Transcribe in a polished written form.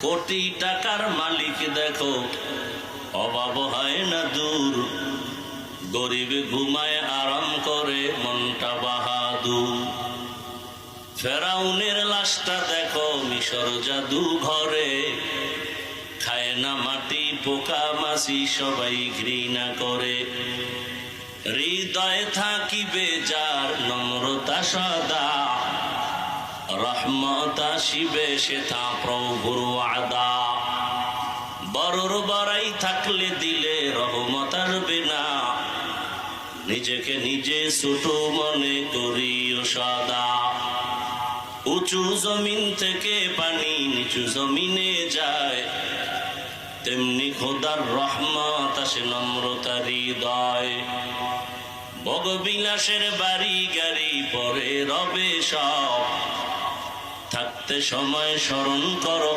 কোটি টাকার মালিক দেখো অভাব হয় না দূর, গরিব ঘুমায় আরাম করে মনটা বাহাদুর। ফেরাউনের লাশটা দেখো মিশর জাদু ঘরে, খায় না মাটি পোকা মাছি সবাই ঘৃণা করে। হৃদয়ে থাকিবে যার নম্রতা সদা, রহমত আসিবে সেথা প্রভুর ওয়াদা। বড়র বড়াই থাকলে দিলে রহমত আসবে না, নিজেকে নিজে ছোট মনে করিও সদা। উঁচু জমিন থেকে পানি নিচু জমিনে যায়, তেমনি খোদার রহমত আসে নম্রতার হৃদয়। ভোগবিলাসের বাড়ি গাড়ি পরে রবে সব, থাকতে সময় স্মরণ করো